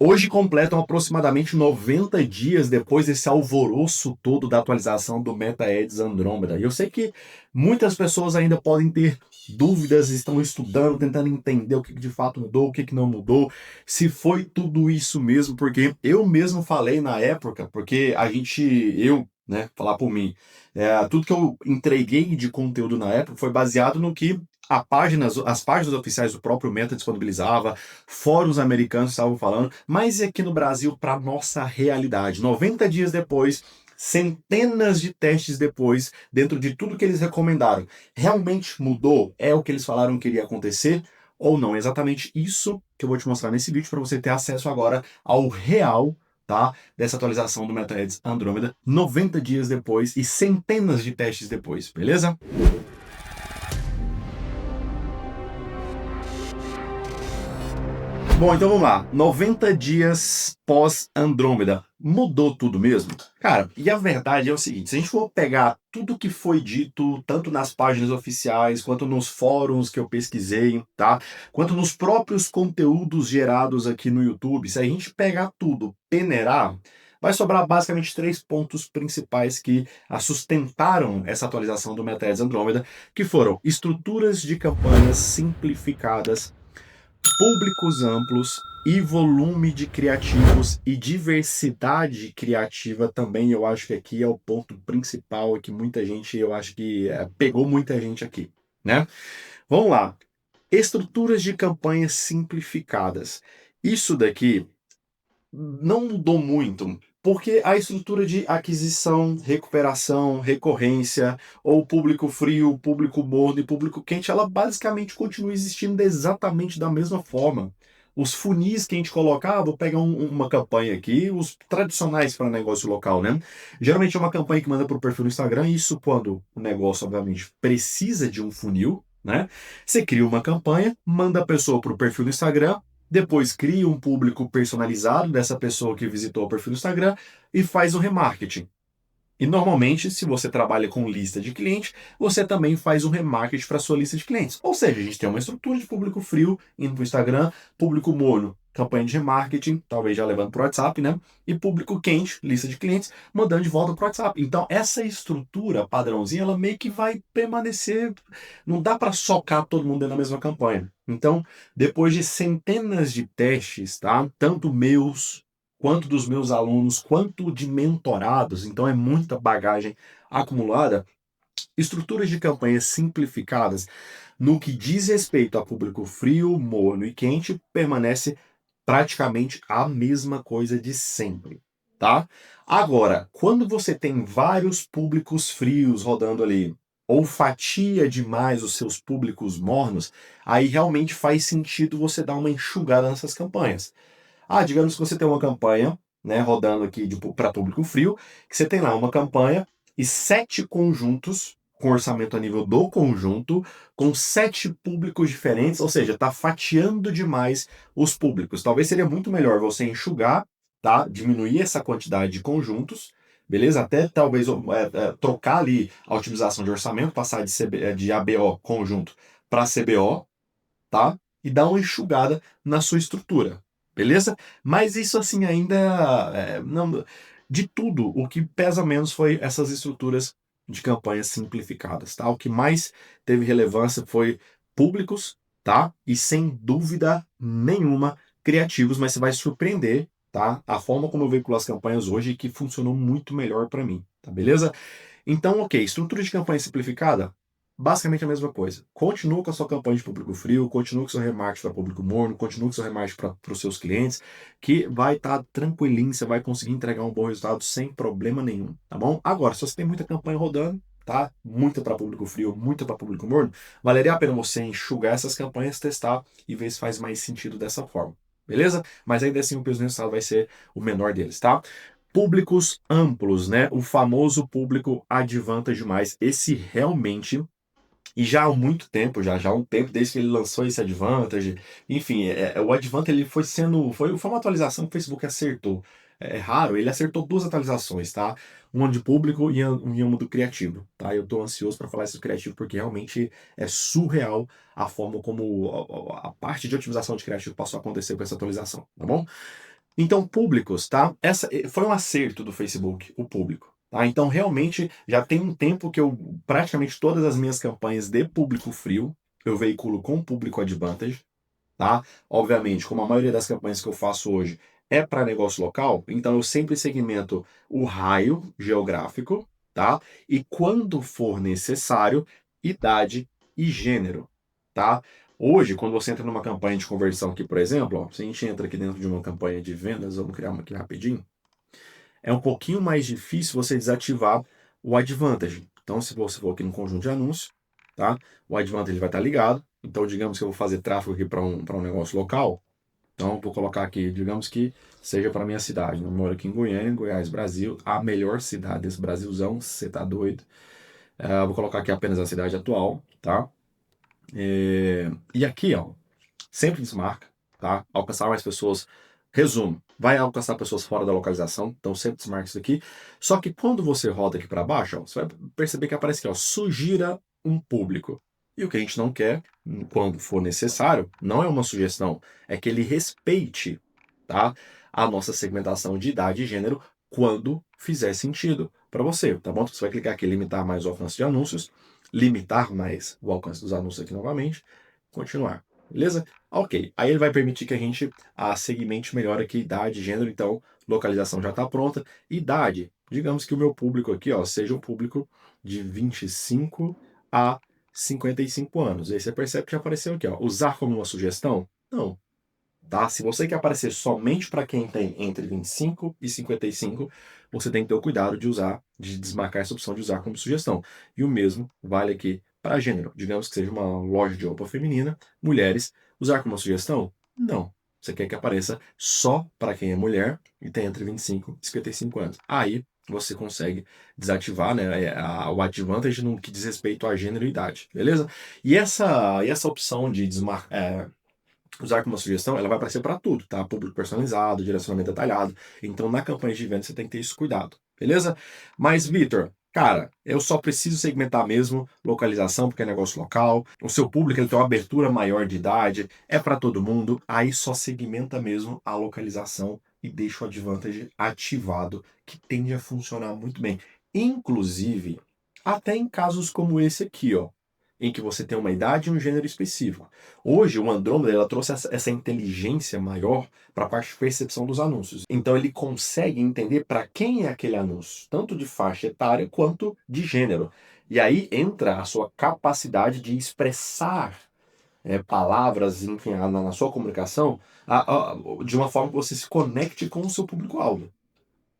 Hoje completam aproximadamente 90 dias depois desse alvoroço todo da atualização do Meta Ads Andromeda. E eu sei que muitas pessoas ainda podem ter dúvidas, estão estudando, tentando entender o que de fato mudou, o que não mudou, se foi tudo isso mesmo, porque eu mesmo falei na época, porque né, falar por mim, tudo que eu entreguei de conteúdo na época foi baseado no que as páginas oficiais do próprio Meta disponibilizava, fóruns americanos estavam falando, mas aqui no Brasil, para nossa realidade, 90 dias depois, centenas de testes depois, dentro de tudo que eles recomendaram, realmente mudou? É o que eles falaram que iria acontecer? Ou não? É exatamente isso que eu vou te mostrar nesse vídeo para você ter acesso agora ao real, tá? Dessa atualização do Meta Ads Andromeda, 90 dias depois e centenas de testes depois, beleza? Bom, então vamos lá. 90 dias pós-Andrômeda. Mudou tudo mesmo? Cara, e a verdade é o seguinte: se a gente for pegar tudo que foi dito, tanto nas páginas oficiais, quanto nos fóruns que eu pesquisei, tá? Quanto nos próprios conteúdos gerados aqui no YouTube, se a gente pegar tudo, peneirar, vai sobrar basicamente três pontos principais que sustentaram essa atualização do Meta Ads Andromeda, que foram estruturas de campanhas simplificadas, públicos amplos e volume de criativos e diversidade criativa também. Eu acho que aqui é o ponto principal e que muita gente, eu acho que pegou muita gente aqui, né? Vamos lá. Estruturas de campanhas simplificadas. Isso daqui não mudou muito, porque a estrutura de aquisição, recuperação, recorrência, ou público frio, público morno e público quente, ela basicamente continua existindo exatamente da mesma forma. Os funis que a gente colocava, vou pegar uma campanha aqui, os tradicionais para negócio local, né? Geralmente é uma campanha que manda para o perfil no Instagram, isso quando o negócio, obviamente, precisa de um funil, né? Você cria uma campanha, manda a pessoa para o perfil do Instagram, depois cria um público personalizado dessa pessoa que visitou o perfil do Instagram e faz o remarketing. E normalmente, se você trabalha com lista de clientes, você também faz um remarketing para sua lista de clientes. Ou seja, a gente tem uma estrutura de público frio indo para o Instagram, público morno, campanha de remarketing, talvez já levando para o WhatsApp, né? E público quente, lista de clientes, mandando de volta para o WhatsApp. Então, essa estrutura padrãozinha, ela meio que vai permanecer. Não dá para socar todo mundo dentro da mesma campanha. Então, depois de centenas de testes, tá? Tanto meus quanto dos meus alunos, quanto de mentorados, então é muita bagagem acumulada. Estruturas de campanhas simplificadas no que diz respeito a público frio, morno e quente permanece praticamente a mesma coisa de sempre, tá? Agora, quando você tem vários públicos frios rodando ali, ou fatia demais os seus públicos mornos, aí realmente faz sentido você dar uma enxugada nessas campanhas. Digamos que você tem uma campanha, né, rodando aqui para público frio, que você tem lá uma campanha e 7 conjuntos com orçamento a nível do conjunto, com 7 públicos diferentes, ou seja, está fatiando demais os públicos. Talvez seria muito melhor você enxugar, tá? Diminuir essa quantidade de conjuntos, beleza? Até talvez trocar ali a otimização de orçamento, passar de ABO conjunto para CBO, tá? E dar uma enxugada na sua estrutura, beleza? Mas isso assim ainda não, de tudo, o que pesa menos foi essas estruturas de campanhas simplificadas, tá? O que mais teve relevância foi públicos, tá? E sem dúvida nenhuma criativos, mas você vai surpreender, tá? A forma como eu veiculo as campanhas hoje que funcionou muito melhor para mim, tá beleza? Então, ok, estrutura de campanha simplificada, basicamente a mesma coisa. Continua com a sua campanha de público frio, continua com o seu remarketing para público morno, continua com o seu remarketing para os seus clientes, que vai estar tranquilinho, você vai conseguir entregar um bom resultado sem problema nenhum, tá bom? Agora, se você tem muita campanha rodando, tá? Muita para público frio, muita para público morno, valeria a pena você enxugar essas campanhas, testar e ver se faz mais sentido dessa forma. Beleza? Mas ainda assim o peso necessário vai ser o menor deles, tá? Públicos amplos, né? O famoso público advantage mais. Esse realmente, e já há muito tempo, já há um tempo desde que ele lançou esse Advantage, enfim, o Advantage ele foi uma atualização que o Facebook acertou. É raro, ele acertou duas atualizações, tá? Uma de público e uma do criativo, tá? Eu tô ansioso para falar isso do criativo porque realmente é surreal a forma como a parte de otimização de criativo passou a acontecer com essa atualização, tá bom? Então, públicos, tá? Essa foi um acerto do Facebook, o público. Tá? Então, realmente, já tem um tempo que eu, praticamente todas as minhas campanhas de público frio, eu veiculo com público advantage, tá? Obviamente, como a maioria das campanhas que eu faço hoje é para negócio local, então eu sempre segmento o raio geográfico, tá? E quando for necessário, idade e gênero, tá? Hoje, quando você entra numa campanha de conversão aqui, por exemplo, ó, se a gente entra aqui dentro de uma campanha de vendas, vamos criar uma aqui rapidinho, é um pouquinho mais difícil você desativar o Advantage. Então, se você for aqui no conjunto de anúncios, tá? O Advantage vai estar ligado. Então, digamos que eu vou fazer tráfego aqui para um negócio local. Então, vou colocar aqui, digamos que seja para minha cidade. Eu moro aqui em Goiânia, Goiás, Brasil, a melhor cidade desse Brasilzão, você tá doido. Vou colocar aqui apenas a cidade atual, tá? E aqui, ó, sempre desmarca, tá? Alcançar mais pessoas. Resumo, vai alcançar pessoas fora da localização, então sempre desmarca isso aqui. Só que quando você roda aqui para baixo, ó, você vai perceber que aparece aqui, ó, sugira um público. E o que a gente não quer, quando for necessário, não é uma sugestão, é que ele respeite, tá? A nossa segmentação de idade e gênero quando fizer sentido para você, tá bom? Então, você vai clicar aqui, limitar mais o alcance de anúncios, limitar mais o alcance dos anúncios aqui novamente, continuar. Beleza? Ok. Aí ele vai permitir que a gente segmente melhor aqui idade, gênero, então localização já está pronta. Idade, digamos que o meu público aqui, ó, seja o público de 25 a 55 anos. Aí você percebe que já apareceu aqui, ó, usar como uma sugestão? Não. Tá? Se você quer aparecer somente para quem tem entre 25 e 55, você tem que ter o cuidado de usar, de desmarcar essa opção de usar como sugestão. E o mesmo vale aqui para gênero. Digamos que seja uma loja de roupa feminina, mulheres, usar como sugestão? Não. Você quer que apareça só para quem é mulher e tem entre 25 e 55 anos. Aí você consegue desativar, né, o advantage no que diz respeito a gênero e idade, beleza? E essa opção de desmarcar, usar como sugestão, ela vai aparecer para tudo, tá? Público personalizado, direcionamento detalhado. Então, na campanha de venda, você tem que ter esse cuidado, beleza? Mas, Vitor, cara, eu só preciso segmentar mesmo localização, porque é negócio local. O seu público ele tem uma abertura maior de idade, é para todo mundo. Aí só segmenta mesmo a localização e deixa o Advantage ativado, que tende a funcionar muito bem. Inclusive, até em casos como esse aqui, ó, em que você tem uma idade e um gênero específico. Hoje, o Andrômeda ela trouxe essa inteligência maior para a parte de percepção dos anúncios. Então, ele consegue entender para quem é aquele anúncio, tanto de faixa etária quanto de gênero. E aí entra a sua capacidade de expressar palavras, enfim, na sua comunicação, de uma forma que você se conecte com o seu público-alvo.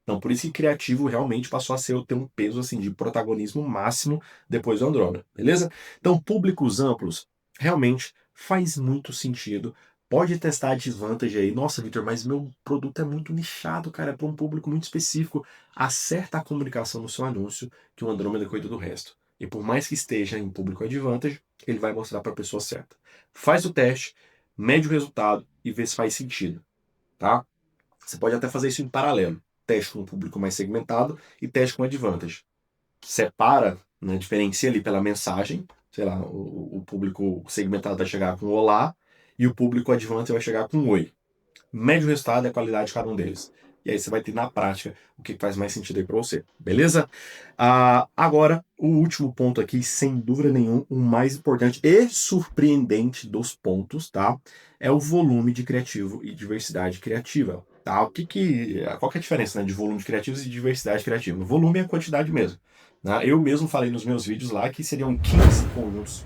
Então, por isso que criativo realmente passou a ter um peso assim de protagonismo máximo depois do Andrômeda, beleza? Então, públicos amplos realmente faz muito sentido. Pode testar a Advantage aí. Nossa, Vitor, mas meu produto é muito nichado, cara, é para um público muito específico. Acerta a comunicação no seu anúncio, que o Andrômeda cuida do resto. E por mais que esteja em público Advantage, ele vai mostrar para a pessoa certa. Faz o teste, mede o resultado e vê se faz sentido, tá? Você pode até fazer isso em paralelo. Teste com um público mais segmentado e teste com Advantage. Separa, né, diferencia ali pela mensagem. Sei lá, o público segmentado vai chegar com olá e o público Advantage vai chegar com oi. Mede o resultado e a qualidade de cada um deles. E aí você vai ter na prática o que faz mais sentido aí para você. Beleza? Agora, o último ponto aqui, sem dúvida nenhuma, o mais importante e surpreendente dos pontos, tá? É o volume de criativo e diversidade criativa. Tá? Qual que é a diferença, né, de volume de criativos e diversidade criativa? O volume é a quantidade mesmo. Né? Eu mesmo falei nos meus vídeos lá que seriam 15 conjuntos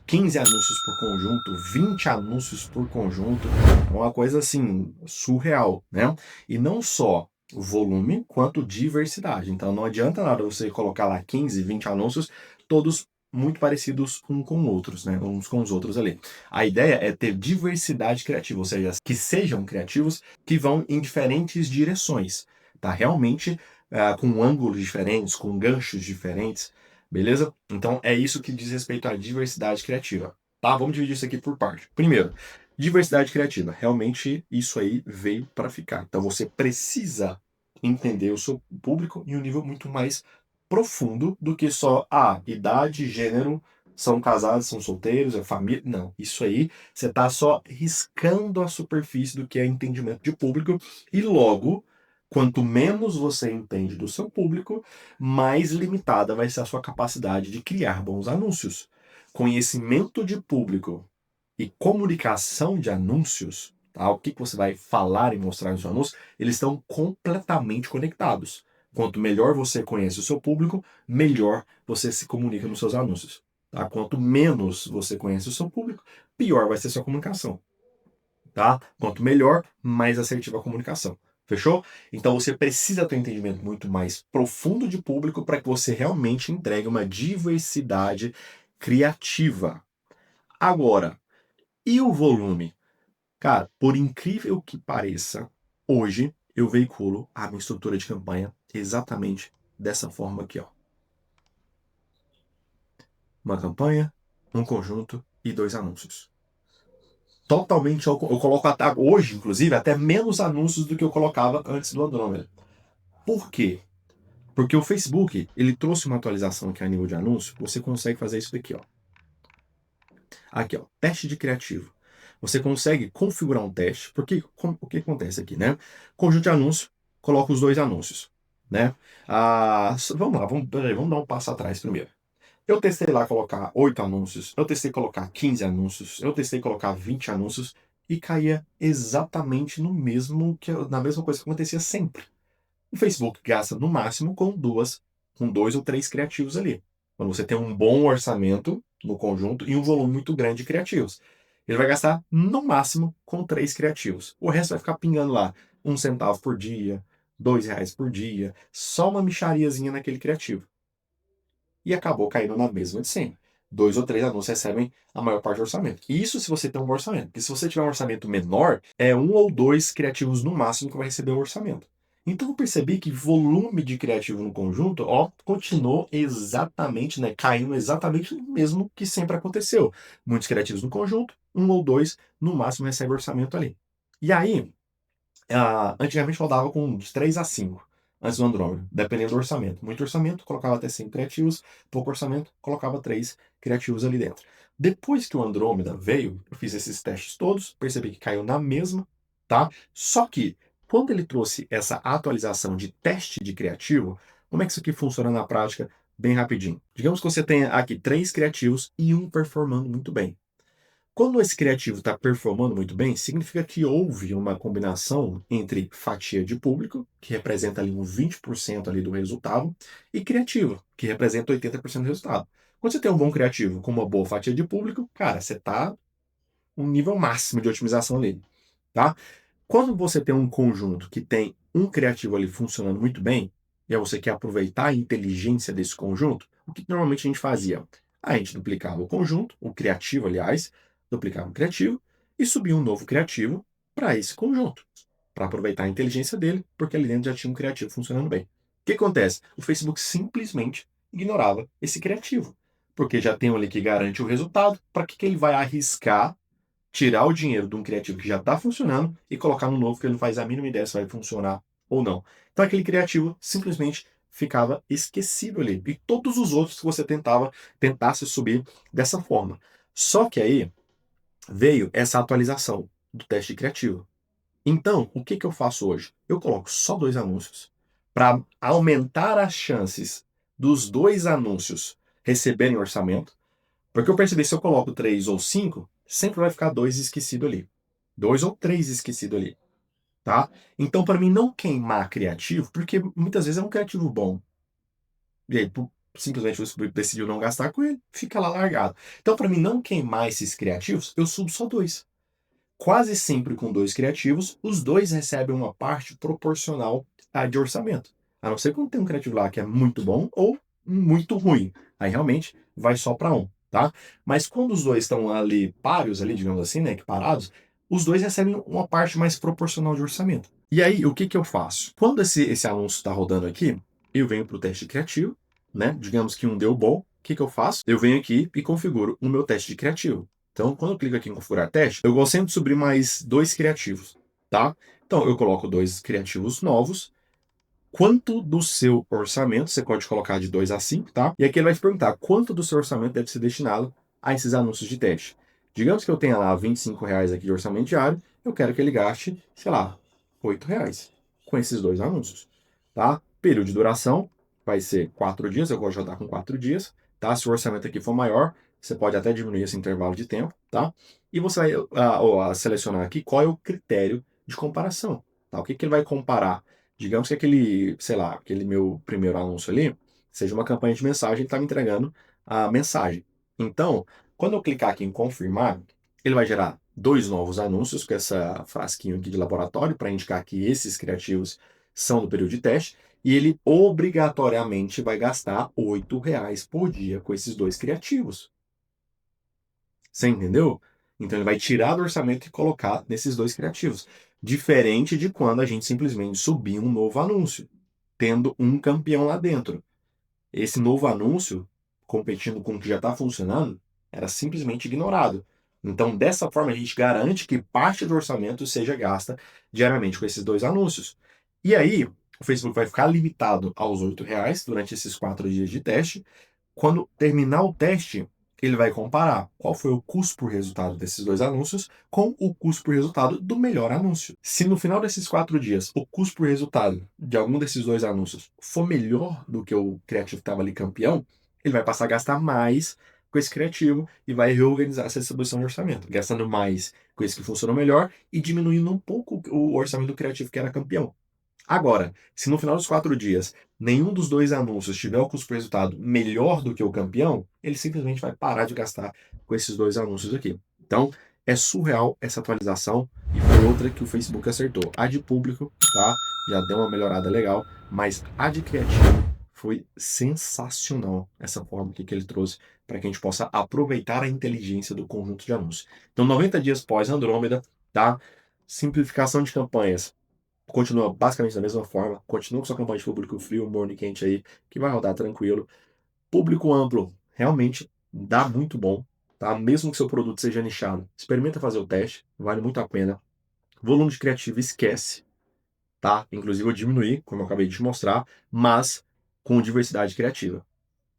15 anúncios por conjunto, 20 anúncios por conjunto, é uma coisa assim, surreal, né? E não só o volume, quanto diversidade. Então não adianta nada você colocar lá 15, 20 anúncios, todos muito parecidos com outros, né? Uns com os outros ali. A ideia é ter diversidade criativa, ou seja, que sejam criativos que vão em diferentes direções, tá? Realmente com ângulos diferentes, com ganchos diferentes, beleza? Então é isso que diz respeito à diversidade criativa, tá? Vamos dividir isso aqui por parte. Primeiro, diversidade criativa. Realmente isso aí veio para ficar. Então você precisa entender o seu público em um nível muito mais profundo do que só idade, gênero, São casados, são solteiros, é família. Não, isso aí você está só riscando a superfície do que é entendimento de público e logo, quanto menos você entende do seu público, mais limitada vai ser a sua capacidade de criar bons anúncios. Conhecimento de público e comunicação de anúncios, tá? O que você vai falar e mostrar no seu anúncio, eles estão completamente conectados. Quanto melhor você conhece o seu público, melhor você se comunica nos seus anúncios. Tá? Quanto menos você conhece o seu público, pior vai ser a sua comunicação. Tá? Quanto melhor, mais assertiva a comunicação. Fechou? Então você precisa ter um entendimento muito mais profundo de público para que você realmente entregue uma diversidade criativa. Agora, e o volume? Cara, por incrível que pareça, hoje eu veiculo a minha estrutura de campanha exatamente dessa forma aqui, ó. Uma campanha, um conjunto e 2 anúncios. Totalmente, eu coloco até hoje, inclusive, até menos anúncios do que eu colocava antes do Andrômeda. Por quê? Porque o Facebook, ele trouxe uma atualização aqui a nível de anúncio, você consegue fazer isso daqui, ó. Aqui, ó, teste de criativo. Você consegue configurar um teste, porque o que acontece aqui, né? Conjunto de anúncio, coloca os 2 anúncios, né? Vamos lá, vamos dar um passo atrás primeiro. Eu testei lá colocar 8 anúncios, eu testei colocar 15 anúncios, eu testei colocar 20 anúncios e caía exatamente no mesmo na mesma coisa que acontecia sempre. O Facebook gasta no máximo com 2 ou 3 criativos ali. Quando você tem um bom orçamento no conjunto e um volume muito grande de criativos. Ele vai gastar no máximo com 3 criativos. O resto vai ficar pingando lá 1 centavo por dia, R$ 2 por dia, só uma mixariazinha naquele criativo. E acabou caindo na mesma de sempre. 2 ou 3 anúncios recebem a maior parte do orçamento. Isso se você tem um bom orçamento. Porque se você tiver um orçamento menor, é 1 ou 2 criativos no máximo que vai receber o orçamento. Então eu percebi que volume de criativo no conjunto, ó, continuou exatamente, né, caindo exatamente no mesmo que sempre aconteceu. Muitos criativos no conjunto, 1 ou 2 no máximo recebe orçamento ali. E aí, antigamente rodava com de 3 a 5 antes do Andrômeda, dependendo do orçamento. Muito orçamento, colocava até 5 criativos, pouco orçamento, colocava 3 criativos ali dentro. Depois que o Andrômeda veio, eu fiz esses testes todos, percebi que caiu na mesma, tá? Só que, quando ele trouxe essa atualização de teste de criativo, como é que isso aqui funciona na prática? Bem rapidinho. Digamos que você tenha aqui 3 criativos e um performando muito bem. Quando esse criativo está performando muito bem, significa que houve uma combinação entre fatia de público, que representa ali uns 20% ali do resultado, e criativo, que representa 80% do resultado. Quando você tem um bom criativo com uma boa fatia de público, cara, você está um nível máximo de otimização ali, tá? Quando você tem um conjunto que tem um criativo ali funcionando muito bem, e aí você quer aproveitar a inteligência desse conjunto, o que normalmente a gente fazia? A gente duplicava o conjunto, o criativo, aliás, duplicava o criativo e subia um novo criativo para esse conjunto, para aproveitar a inteligência dele, porque ali dentro já tinha um criativo funcionando bem. O que acontece? O Facebook simplesmente ignorava esse criativo, porque já tem um ali que garante o resultado, para que ele vai arriscar tirar o dinheiro de um criativo que já está funcionando e colocar no novo que ele não faz a mínima ideia se vai funcionar ou não. Então aquele criativo simplesmente ficava esquecido ali. E todos os outros que você tentasse subir dessa forma. Só que aí veio essa atualização do teste criativo. Então, o que eu faço hoje? Eu coloco só 2 anúncios para aumentar as chances dos 2 anúncios receberem orçamento, porque eu percebi, se eu coloco 3 ou 5, sempre vai ficar 2 esquecido ali. 2 ou 3 esquecido ali, tá? Então, para mim não queimar criativo, porque muitas vezes é um criativo bom. E aí, simplesmente você decidiu não gastar com ele, fica lá largado. Então, para mim não queimar esses criativos, eu subo só 2. Quase sempre com 2 criativos, os 2 recebem uma parte proporcional de orçamento. A não ser quando tem um criativo lá que é muito bom ou muito ruim. Aí realmente vai só para um, tá? Mas quando os 2 estão ali páreos, ali, digamos assim, né, equiparados, os 2 recebem uma parte mais proporcional de orçamento. E aí, o que eu faço? Quando esse anúncio está rodando aqui, eu venho para o teste criativo, né? Digamos que um deu bom. O que eu faço? Eu venho aqui e configuro o meu teste de criativo. Então, quando eu clico aqui em configurar teste, eu gosto sempre de subir mais 2 criativos, tá? Então, eu coloco 2 criativos novos quanto do seu orçamento, você pode colocar de 2 a 5, tá? E aqui ele vai te perguntar quanto do seu orçamento deve ser destinado a esses anúncios de teste. Digamos que eu tenha lá R$ 25 aqui de orçamento diário, eu quero que ele gaste, sei lá, R$ 8 com esses dois anúncios, tá? Período de duração vai ser 4 dias, eu gosto de rodar com 4 dias, tá? Se o orçamento aqui for maior, você pode até diminuir esse intervalo de tempo, tá? E você vai selecionar aqui qual é o critério de comparação, tá? O que que ele vai comparar? Digamos que aquele, sei lá, aquele meu primeiro anúncio ali, seja uma campanha de mensagem, ele está me entregando a mensagem. Então, quando eu clicar aqui em confirmar, ele vai gerar dois novos anúncios com essa frasquinho aqui de laboratório para indicar que esses criativos são do período de teste, e ele obrigatoriamente vai gastar R$ 8 por dia com esses dois criativos. Você entendeu? Então ele vai tirar do orçamento e colocar nesses dois criativos. Diferente de quando a gente simplesmente subir um novo anúncio, tendo um campeão lá dentro. Esse novo anúncio, competindo com o que já está funcionando, era simplesmente ignorado. Então, dessa forma, a gente garante que parte do orçamento seja gasta diariamente com esses dois anúncios. E aí, o Facebook vai ficar limitado aos R$ 8 durante esses 4 dias de teste. Quando terminar o teste, ele vai comparar qual foi o custo por resultado desses dois anúncios com o custo por resultado do melhor anúncio. Se no final desses 4 dias o custo por resultado de algum desses dois anúncios for melhor do que o criativo que estava ali campeão, ele vai passar a gastar mais com esse criativo e vai reorganizar essa distribuição de orçamento, gastando mais com esse que funcionou melhor e diminuindo um pouco o orçamento do criativo que era campeão. Agora, se no final dos 4 dias nenhum dos dois anúncios tiver o custo por resultado melhor do que o campeão, ele simplesmente vai parar de gastar com esses dois anúncios aqui. Então, é surreal essa atualização e foi outra que o Facebook acertou. A de público, tá? Já deu uma melhorada legal, mas a de criativo foi sensacional essa forma que ele trouxe para que a gente possa aproveitar a inteligência do conjunto de anúncios. Então, 90 dias pós Andrômeda, tá? Simplificação de campanhas continua basicamente da mesma forma, continua com sua campanha de público frio, morno e quente aí, que vai rodar tranquilo. Público amplo, realmente dá muito bom, tá? Mesmo que seu produto seja nichado, experimenta fazer o teste, vale muito a pena. Volume de criativo, esquece, tá? Inclusive eu diminuí, como eu acabei de te mostrar, mas com diversidade criativa.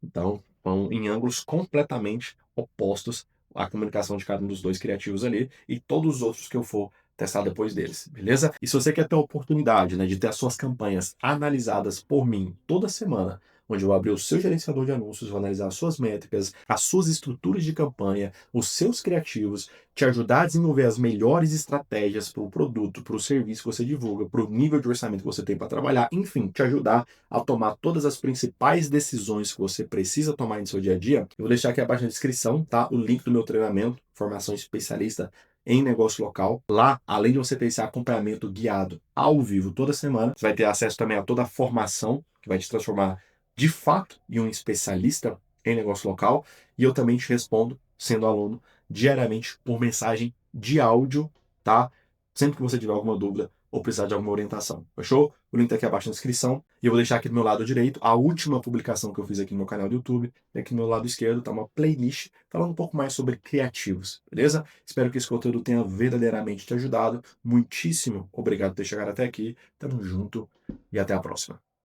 Então, vão em ângulos completamente opostos à comunicação de cada um dos dois criativos ali e todos os outros que eu for testar depois deles, beleza? E se você quer ter a oportunidade, né, de ter as suas campanhas analisadas por mim toda semana, onde eu vou abrir o seu gerenciador de anúncios, vou analisar as suas métricas, as suas estruturas de campanha, os seus criativos, te ajudar a desenvolver as melhores estratégias para o produto, para o serviço que você divulga, para o nível de orçamento que você tem para trabalhar, enfim, te ajudar a tomar todas as principais decisões que você precisa tomar no seu dia a dia, eu vou deixar aqui abaixo na descrição, tá? O link do meu treinamento, formação especialista em negócio local. Lá, além de você ter esse acompanhamento guiado ao vivo toda semana, você vai ter acesso também a toda a formação que vai te transformar de fato em um especialista em negócio local. E eu também te respondo, sendo aluno, diariamente por mensagem de áudio, tá? Sempre que você tiver alguma dúvida ou precisar de alguma orientação. Fechou? O link tá aqui abaixo na descrição. E eu vou deixar aqui do meu lado direito a última publicação que eu fiz aqui no meu canal do YouTube. E aqui do meu lado esquerdo tá uma playlist falando um pouco mais sobre criativos, beleza? Espero que esse conteúdo tenha verdadeiramente te ajudado. Muitíssimo obrigado por ter chegado até aqui. Tamo junto e até a próxima.